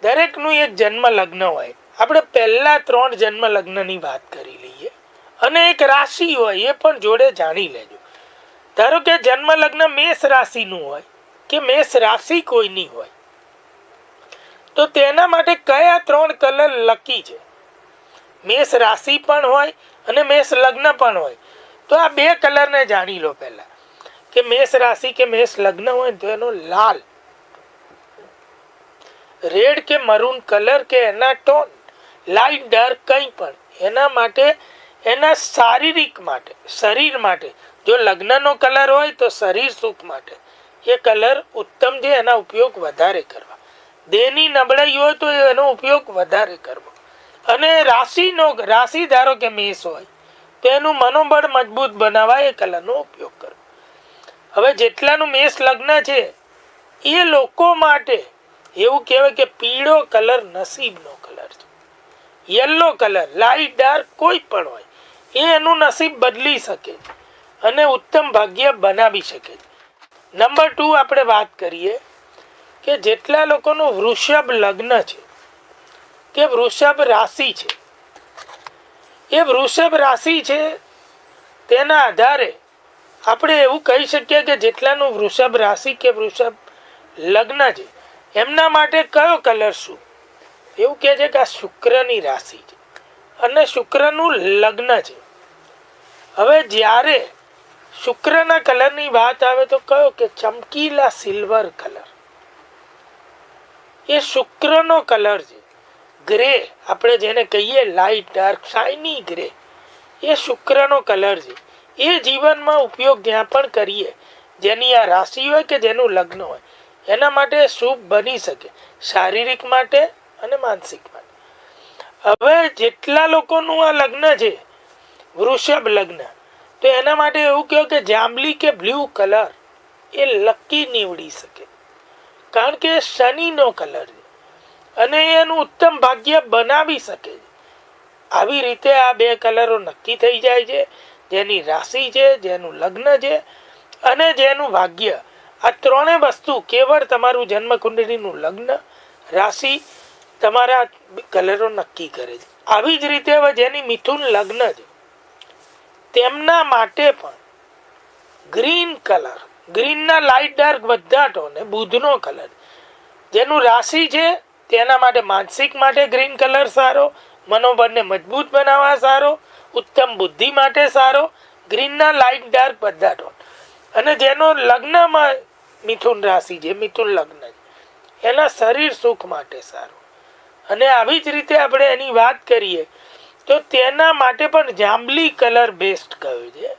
દરેકનું એક જન્મ લગ્ન હોય. આપણે પહેલા 3 જન્મ લગ્નની વાત કરી લઈએ અને એક રાશિ હોય એ પણ જોડે જાણી લેજો. ધારો કે જન્મ લગ્ન મેષ રાશિનું હોય કે મેષ રાશિ કોઈની હોય, તો તેના માટે કયા 3 કલર લકી છે? મેષ રાશિ પણ હોય અને મેષ લગ્ન પણ હોય, તો આ 2 કલરને જાણી લો. પહેલા કે મેષ રાશિ કે મેષ લગ્ન હોય તો એનો લાલ, રેડ કે મરૂન કલર કે એના ટોન, લાઇટ ડાર્ક કંઈ પણ એના માટે, એના શારીરિક માટે, શરીર માટે. જો લગ્નનો કલર હોય તો શરીર સુખ માટે એ કલર ઉત્તમ છે, એના ઉપયોગ વધારે કરવા. દેહની નબળાઈ હોય તો એનો ઉપયોગ વધારે કરવો. અને રાશિ ધારો કે મેષ હોય તો એનું મનોબળ મજબૂત બનાવવા એ કલરનો ઉપયોગ કરવો. હવે જેટલાનું મેષ લગ્ન છે એ લોકો માટે એવું કહેવાય કે પીળો કલર નસીબનો કલર છે. યલો કલર, લાઇટ ડાર્ક કોઈ પણ હોય એ એનું નસીબ બદલી શકે છે અને ઉત્તમ ભાગ્ય બનાવી શકે છે. નંબર 2 આપણે વાત કરીએ કે જેટલા લોકોનું વૃષભ લગ્ન છે કે વૃષભ રાશિ છે, એ વૃષભ રાશિ છે તેના આધારે આપણે એવું કહી શકીએ કે જેટલાનું વૃષભ રાશિ કે વૃષભ લગ્ન છે એમના માટે કયો કલર શું? એવું કહે છે કે આ શુક્રની રાશિ છે અને શુક્રનું લગ્ન છે. હવે જ્યારે શુક્રના કલરની વાત આવે તો કયો કે ચમકીલા સિલ્વર કલર એ શુક્રનો કલર છે. ગ્રે આપણે જેને કહીએ લાઇટ ડાર્ક શાઇની ગ્રે, એ શુક્રનો કલર છે. એ જીવનમાં ઉપયોગ જ્યાં પણ કરીએ, જેની આ રાશિ હોય કે જેનું લગ્ન હોય એના માટે શુભ બની શકે, શારીરિક માટે અને માનસિક માટે. હવે જેટલા લોકોનું આ લગ્ન છે વૃષભ લગ્ન, તો એના માટે એવું કહ્યું કે જાંબલી કે બ્લુ કલર એ લકી નીવડી શકે, કારણ કે શનિનો કલર છે અને એનું ઉત્તમ ભાગ્ય બનાવી શકે છે. આવી રીતે આ 2 કલરો નક્કી થઈ જાય છે. જેની રાશિ છે, જેનું લગ્ન છે અને જેનું ભાગ્ય. આ 3 વસ્તુ કેવળ તમારું જન્મ કુંડળીનું લગ્ન, રાશિ તમારા કલરો નક્કી કરે છે. આવી જ રીતે હવે જેની મિથુન લગ્ન છે તેમના માટે પણ ગ્રીન કલર, ગ્રીનના લાઇટ ડાર્ક બધા ટોન, બુધનો કલર. જેનું રાશિ છે તેના માટે માનસિક માટે ગ્રીન કલર સારો, મનોબળને મજબૂત બનાવવા સારો, ઉત્તમ બુદ્ધિ માટે સારો, ગ્રીનના લાઇટ ડાર્ક બધા ટોન. અને જેનો લગ્નમાં મિથુન રાશિ છે, મિથુન લગ્ન છે, એના શરીર સુખ માટે સારું. અને આવી જ રીતે આપણે એની વાત કરીએ તો તેના માટે પણ જાંબલી કલર બેસ્ટ કહ્યો છે,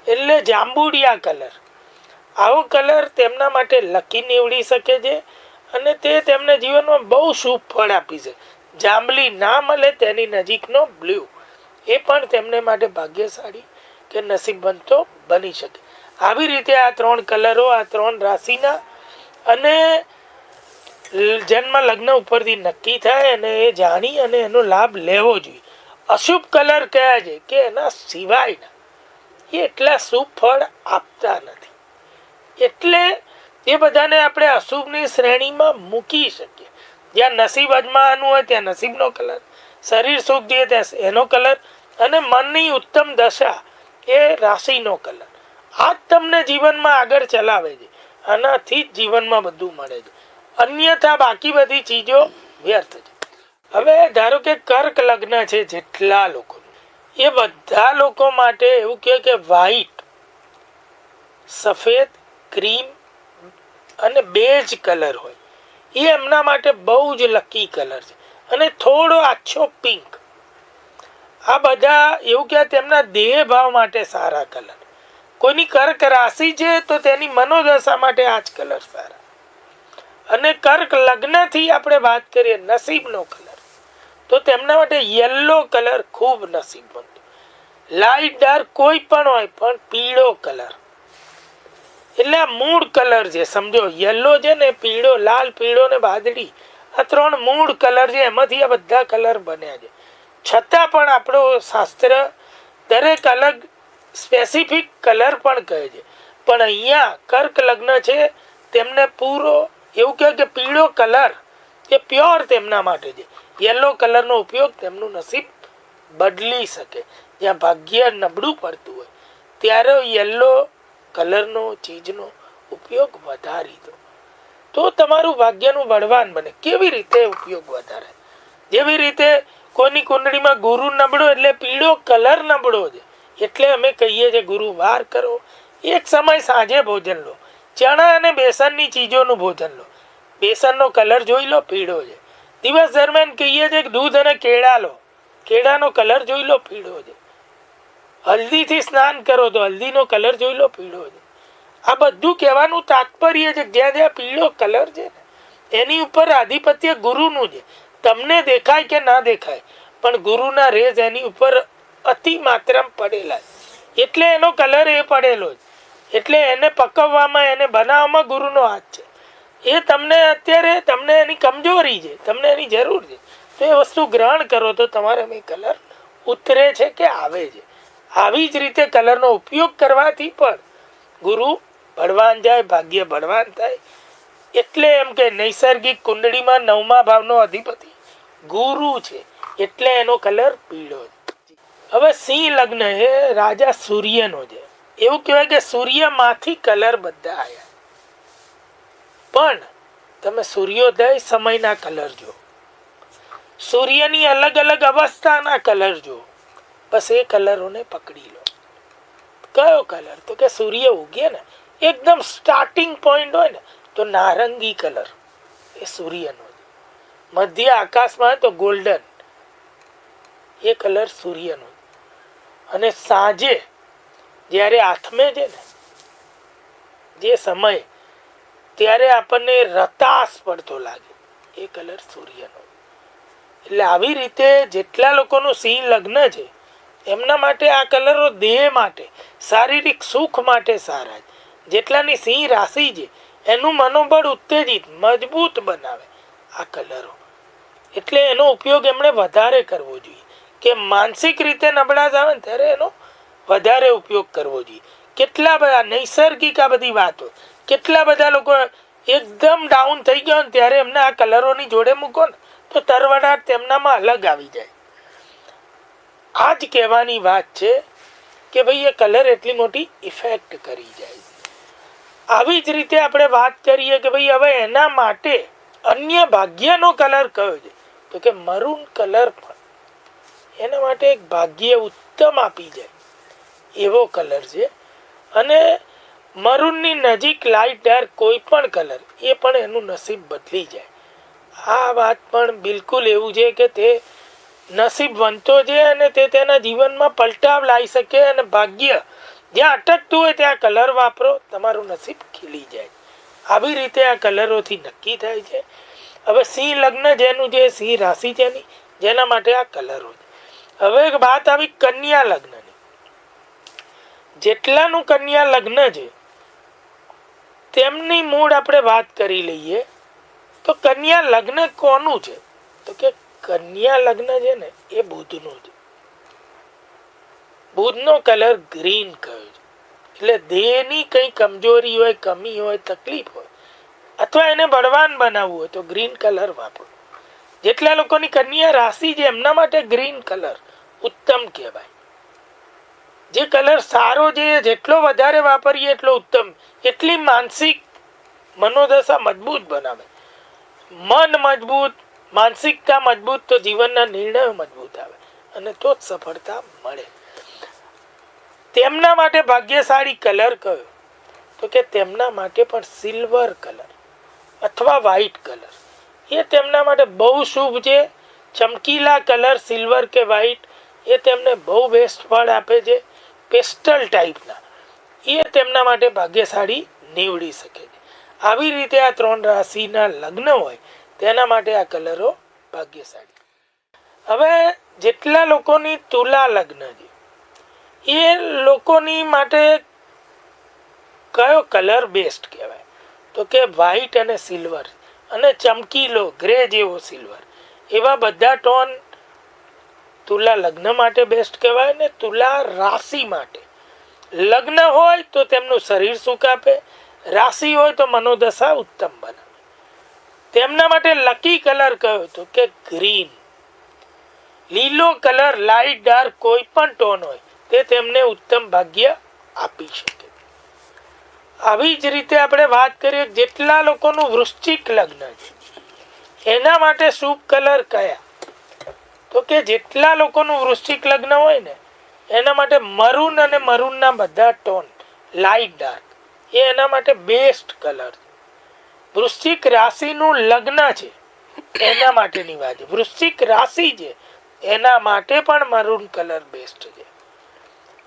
એટલે જાંબુડિયા કલર. આવો કલર તેમના માટે લકી નીવડી શકે છે અને તે તેમના જીવનમાં બહુ શુભ ફળ આપી છે. જાંબલી ના મળે તેની નજીકનો બ્લુ એ પણ તેમને માટે ભાગ્યશાળી કે નસીબવંતો બની શકે. આવી રીતે આ 3 કલરો, આ 3 રાશિના અને જન્મ લગ્ન ઉપરથી નક્કી થાય અને એ જાણી અને એનો લાભ લેવો જોઈએ. અશુભ કલર કયા છે કે એના સિવાયના એ એટલા શુભ ફળ આપતા નથી, એટલે એ બધાને આપણે અશુભની શ્રેણીમાં મૂકી શકીએ. જ્યાં નસીબ અજમાવાનું હોય ત્યાં નસીબનો કલર, શરીર સુખ જોઈએ ત્યાં એનો કલર અને મનની ઉત્તમ દશા એ રાશિનો કલર. આ જ તમને જીવનમાં આગળ ચલાવે છે. આનાથી જ જીવનમાં બધું મળે છે, અન્યથા બાકી બધી ચીજો વ્યર્થ છે. હવે ધારો કે કર્ક લગ્ન છે જેટલા લોકો, એ બધા લોકો માટે એવું કહે કે વ્હાઈટ, સફેદ, ક્રીમ અને બેજ કલર હોય એ એમના માટે બહુ જ લકી કલર છે. અને થોડો આછો પિંક, આ બધા એવું કે તેમના દેહ ભાવ માટે સારા કલર. કોઈની કર્ક રાશિ છે તો તેની મનોદશા માટે આ જ કલર સારા. અને કર્ક લગ્નથી આપણે વાત કરીએ નસીબનો કલર, તો તેમના માટે યલો કલર ખૂબ નસીબવંત. લાઇટ ડાર્ક કોઈ પણ હોય પણ પીળો કલર એટલે આ મૂળ કલર છે. સમજો યલો છે ને, પીળો, લાલ, પીળો ને વાદળી, આ 3 મૂળ કલર છે. એમાંથી આ બધા કલર બન્યા છે. છતાં પણ આપણો શાસ્ત્ર દરેક અલગ સ્પેસિફિક કલર પણ કહે છે. પણ અહીંયા કર્ક લગ્ન છે તેમને પૂરો એવું કહે કે પીળો કલર એ પ્યોર તેમના માટે છે. યલો કલરનો ઉપયોગ તેમનું નસીબ બદલી શકે. જ્યાં ભાગ્ય નબળું પડતું હોય ત્યારે યલો કલરનો ચીજનો ઉપયોગ વધારી દો તો તમારું ભાગ્યનું બળવાન બને. કેવી રીતે ઉપયોગ વધારે? જેવી રીતે કોઈની કુંડળીમાં ગુરુ નબળો એટલે પીળો કલર નબળો છે, એટલે અમે કહીએ છીએ ગુરુવાર કરો. એક સમય સાંજે ભોજન લો, ચણા અને બેસનની ચીજોનું ભોજન લો. બેસનનો કલર જોઈ લો, પીળો છે. દિવસ દરમિયાન કહીએ છીએ કે દૂધ અને કેળા લો, કેળાનો કલર જોઈ લો, પીળો છે. હલ્દીથી સ્નાન કરો તો હલ્દીનો કલર જોઈ લો, પીળો છે. આ બધું કહેવાનું તાત્પર્ય છે જ્યાં જ્યાં પીળો કલર છે ને એની ઉપર આધિપત્ય ગુરુનું છે. તમને દેખાય કે ના દેખાય પણ ગુરુના રેજ એની ઉપર અતિ માત્રામાં પડેલા છે, એટલે એનો કલર એ પડેલો છે. એટલે એને પકવવામાં, એને બનાવવામાં ગુરુનો હાથ છે. એ તમને અત્યારે તમને એની કમજોરી છે, તમને એની જરૂર છે, તો એ વસ્તુ ગ્રહણ કરો તો તમારે એ કલર ઉતરે છે કે આવે છે. આવી જ રીતે કલરનો ઉપયોગ કરવાથી પણ ગુરુ બળવાન જાય, ભાગ્ય બળવાન થાય. એટલે એમ કે નૈસર્ગિક કુંડળીમાં 9મા ભાવનો અધિપતિ ગુરુ છે, એટલે એનો કલર પીળો છે. હવે સિંહ લગ્ન એ રાજા સૂર્યનો છે. એવું કહેવાય કે સૂર્યમાંથી કલર બધા આવ્યા. પણ તમે સૂર્યોદય સમયના કલર જો, સૂર્યની અલગ અલગ અવસ્થાના કલર જો, બસ એ કલરોને પકડી લો. કયો કલર? તો કે સૂર્ય ઉગે ને એકદમ સ્ટાર્ટિંગ પોઈન્ટ હોય ને તો નારંગી કલર એ સૂર્યનો. મધ્ય આકાશમાં તો ગોલ્ડન, એ કલર સૂર્યનો. અને સાંજે જ્યારે આથમે છે ને જે સમય, ત્યારે આપણને રતાશ પડતો લાગે, એ કલર સૂર્યનો. એટલે આવી રીતે જેટલા લોકોનું સિંહ લગ્ન છે એમના માટે આ કલરો દેહ માટે, શારીરિક સુખ માટે સારા છે. જેટલાની સિંહ રાશિ છે એનું મનોબળ ઉત્તેજિત, મજબૂત બનાવે આ કલરો. એટલે એનો ઉપયોગ એમણે વધારે કરવો જોઈએ. કે માનસિક રીતે નબળા આવે ને ત્યારે એનો વધારે ઉપયોગ કરવો જોઈએ. કેટલા બધા નૈસર્ગિક આ બધી વાતો, કેટલા બધા લોકો એકદમ ડાઉન થઈ ગયા ને ત્યારે એમને આ કલરોની જોડે મૂકો ને તો તરવડાટ તેમનામાં અલગ આવી જાય. આ જ કહેવાની વાત છે કે ભાઈ એ કલર એટલી મોટી ઇફેક્ટ કરી જાય. આવી જ રીતે આપણે વાત કરીએ કે ભાઈ હવે એના માટે અન્ય ભાગ્યનો કલર કયો છે? તો કે મરૂન કલર પણ એના માટે એક ભાગ્ય ઉત્તમ આપી જાય એવો કલર છે. અને મરૂનની નજીક લાઇટ ડાર્ક કોઈ પણ કલર એ પણ એનું નસીબ બદલી જાય. આ વાત પણ બિલકુલ એવું છે કે તે નસીબ બનતો છે અને તે તેના જીવનમાં પલટાવ લાવી શકે. અને ભાગ્ય જ્યાં અટકતું હોય ત્યાં કલર વાપરો, તમારું નસીબ ખીલી જાય. આવી રીતે આ કલરોથી નક્કી થાય છે. હવે સિંહ લગ્ન જેનું છે, સિંહ રાશિ જેની, જેના માટે આ કલરો છે. હવે વાત આવી કન્યા લગ્નની. જેટલાનું કન્યા લગ્ન છે તેમની મૂળ આપણે વાત કરી લઈએ. તો કન્યા લગ્ન કોનું છે? તો કે કન્યા લગ્ન છે ને એ બુધનું છે. બુધનો કલર ગ્રીન કયો છે. એટલે દેહની કઈ કમજોરી હોય, કમી હોય, તકલીફ હોય, અથવા એને બળવાન બનાવવું હોય તો ગ્રીન કલર વાપરો. જેટલા લોકોની કન્યા રાશિ છે એમના માટે ગ્રીન કલર ઉત્તમ કહેવાય. જે કલર સારો છે જેટલો વધારે વાપરીએ એટલો ઉત્તમ. એટલી માનસિક મનોદશા મજબૂત બનાવે. મન મજબૂત, માનસિકતા મજબૂત તો જીવનના નિર્ણયો મજબૂત આવે અને તો જ સફળતા મળે. તેમના માટે ભાગ્યશાળી કલર કયો? તો કે તેમના માટે પણ સિલ્વર કલર અથવા વ્હાઈટ કલર એ તેમના માટે બહુ શુભ છે. ચમકીલા કલર સિલ્વર કે વ્હાઈટ એ તેમને બહુ બેસ્ટ ફળ આપે છે. પેસ્ટલ ટાઈપના એ તેમના માટે ભાગ્યશાળી નીવડી શકે છે. આવી રીતે આ 3 રાશિના લગ્ન હોય તેના માટે આ કલરો ભાગ્યશાળી. હવે જેટલા લોકોની તુલા લગ્ન છે એ લોકોની માટે કયો કલર બેસ્ટ કહેવાય? તો કે વ્હાઈટ અને સિલ્વર અને ચમકીલો ગ્રે જેવો સિલ્વર, એવા બધા ટોન તુલા લગ્ન માટે બેસ્ટ કહેવાય. ને તુલા રાશિ માટે લગ્ન હોય તો તેમનું શરીર સુખ આપે, રાશિ હોય તો મનોદશા ઉત્તમ બનાવે. તેમના માટે લકી કલર કયો તો કે ગ્રીન. લીલો કલર લાઇટ ડાર્ક કોઈ પણ ટોન હોય તે તેમને ઉત્તમ ભાગ્ય આપી શકે. આવી જ રીતે આપણે વાત કરીએ જેટલા લોકોનું વૃશ્ચિક લગ્ન છે એના માટે શુભ કલર કયા તો કે જેટલા લોકોનું વૃશ્ચિક લગ્ન હોય ને એના માટે મરૂન અને મરૂનના બધા ટોન લાઇટ ડાર્ક એ એના માટે બેસ્ટ કલર છે. વૃશ્ચિક રાશિનું લગ્ન છે એના માટેની વાત છે. વૃશ્ચિક રાશિ છે એના માટે પણ મરૂન કલર બેસ્ટ છે.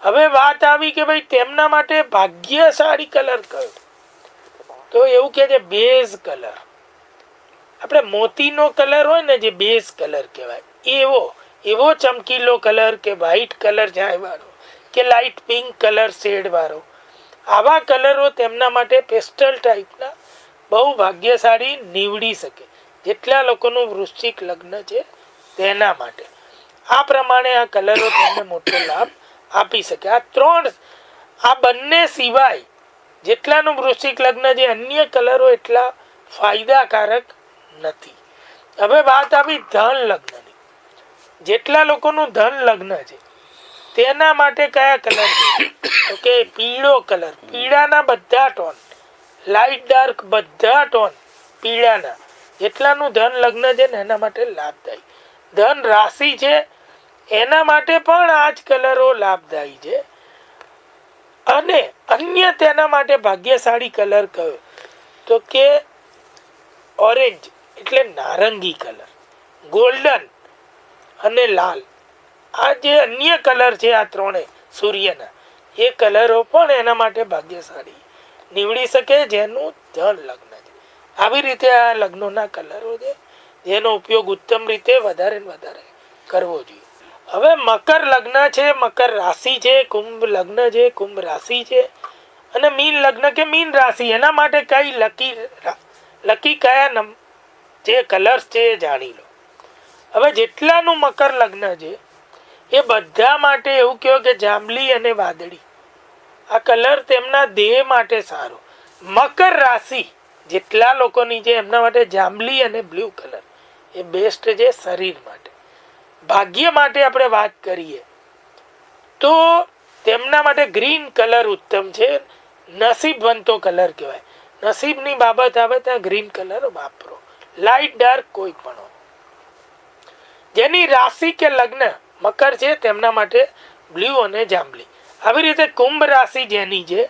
હવે વાત આવી કે ભાઈ તેમના માટે ભાગ્યશાળી કલર કયો તો એવું કે છે બેઝ કલર. આપણે મોતીનો કલર હોય ને જે બેઝ કલર કહેવાય એવો ચમકીલો કલર કે વ્હાઈટ કલર જાય વાળો કે લાઇટ પિંક કલર શેડ વાળો આવા કલરો તેમના માટે પેસ્ટલ ટાઈપના બહુ ભાગ્યશાળી નીવડી શકે જેટલા લોકોનું વૃશ્ચિક લગ્ન છે તેના માટે. આ પ્રમાણે આ કલરો તેમને મોટો લાભ આપી શકે. આ બંને સિવાય જેટલાનું વૃશ્ચિક લગ્ન છે અન્ય કલરો એટલા ફાયદાકારક નથી. હવે વાત આવી ધન લગ્નની. જેટલા લોકોનું ધન લગ્ન છે તેના માટે કયા કલર છે તો કે પીળો કલર. પીળાના બધા ટોન લાઇટ ડાર્ક બધા ટોન પીળાના જેટલાનું ધન લગ્ન છે ને એના માટે લાભદાયી. ધન રાશિ છે એના માટે પણ આ જ કલરો લાભદાયી છે. અને અન્ય તેના માટે ભાગ્યશાળી કલર કયો તો કે ઓરેન્જ એટલે નારંગી કલર, ગોલ્ડન અને લાલ. આ જે અન્ય કલર છે આ ત્રણે સૂર્યના એ કલરો પણ એના માટે ભાગ્યશાળી નીવડી શકે જેનું ધન લગ્ન છે. આવી રીતે આ લગ્નોના કલરો છે જેનો ઉપયોગ ઉત્તમ રીતે વધારે ને વધારે કરવો જોઈએ. હવે મકર લગ્ન છે, મકર રાશિ છે, કુંભ લગ્ન છે, કુંભ રાશિ છે અને મીન લગ્ન કે મીન રાશિ એના માટે કઈ લકી કયા જે કલર્સ છે એ જાણી લો. હવે જેટલાનું મકર લગ્ન છે એ બધા માટે એવું કહેવાય કે જાંબલી અને વાદળી આ કલર તેમના દેહ માટે સારો. મકર રાશિ જેટલા લોકોની છે એમના માટે જાંબલી અને બ્લુ કલર એ બેસ્ટ છે શરીર માટે. ભાગ્ય માટે આપણે વાત કરીએ તો તેમના માટે ગ્રીન કલર ઉત્તમ છે. નસીબવંતો કલર કહેવાય. નસીબની બાબત આવે ત્યાં ગ્રીન કલર વાપરો. લાઇટ ડાર્ક કોઈ પણ હોય. જેની રાશિ કે લગ્ન મકર છે તેમના માટે બ્લુ અને જાંબલી. આવી રીતે કુંભ રાશિ જેની છે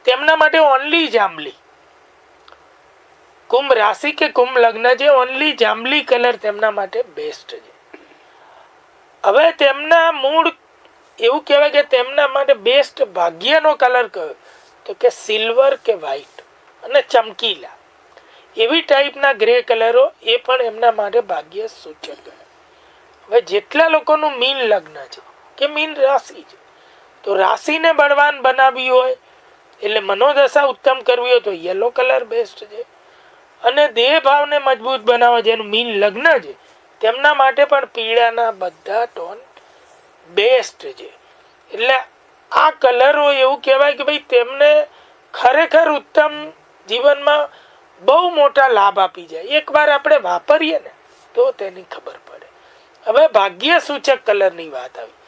તેમના માટે ઓનલી જાંબલી. કુંભ રાશિ કે કુંભ લગ્ન છે ઓનલી જાંબલી કલર તેમના માટે બેસ્ટ છે. હવે તેમના મૂળ એવું કહેવાય કે તેમના માટે બેસ્ટ ભાગ્યનો કલર કયો તો કે સિલ્વર કે વ્હાઈટ અને ચમકીલા એવી ટાઈપના ગ્રે કલરો એ પણ એમના માટે ભાગ્ય સૂચક. હવે જેટલા લોકોનું મીન લગ્ન છે કે મીન રાશિ છે તો રાશિને બળવાન બનાવવી હોય એટલે મનોદશા ઉત્તમ કરવી હોય તો યલો કલર બેસ્ટ છે. અને દેહ ભાવને મજબૂત બનાવવા જેનું મીન લગ્ન છે તેમના માટે પણ પીળાના બધા ટોન બેસ્ટ છે. એટલે આ કલરો એવું કહેવાય કે ભાઈ તેમને ખરેખર ઉત્તમ જીવનમાં બહુ મોટા લાભ આપી જાય. એકવાર આપણે વાપરીએ ને તો તેની ખબર પડે. હવે ભાગ્ય સૂચક કલરની વાત આવી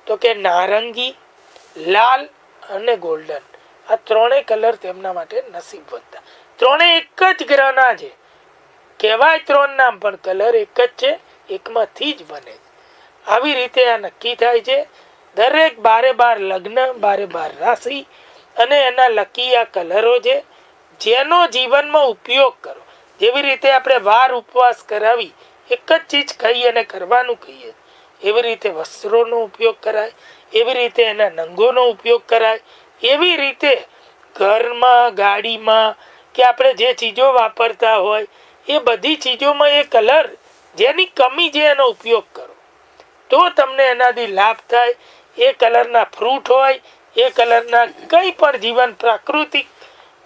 તો કે નારંગી, લાલ અને ગોલ્ડન આ ત્રણેય કલર તેમના માટે નસીબવંતા. ત્રણેય એક જ ગ્રહના છે કહેવાય ત્રણ નામ પણ કલર એક જ છે, એકમાંથી જ બને. આવી રીતે આ નક્કી થાય છે. દરેક 12 લગ્ન 12 રાશિ અને એના લકી આ કલરો છે જેનો જીવનમાં ઉપયોગ કરો. જેવી રીતે આપણે વાર ઉપવાસ કરાવી એક જ ચીજ ખાઈ અને કરવાનું કહીએ એવી રીતે વસ્ત્રોનો ઉપયોગ કરાય, એવી રીતે એના નંગોનો ઉપયોગ કરાય, એવી રીતે ઘરમાં ગાડીમાં કે આપણે જે ચીજો વાપરતા હોય એ બધી ચીજોમાં એ કલર જેની કમી છે એનો ઉપયોગ કરો તો તમને એનાથી લાભ થાય. એ કલરના ફ્રૂટ હોય, એ કલરના કંઈ પણ જીવન પ્રાકૃતિક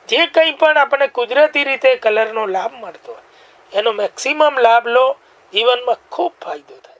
જે કંઈ પણ આપણે કુદરતી રીતે કલરનો લાભ મળતો હોય એનો મેક્સિમમ લાભ લો. જીવનમાં ખૂબ ફાયદો થાય.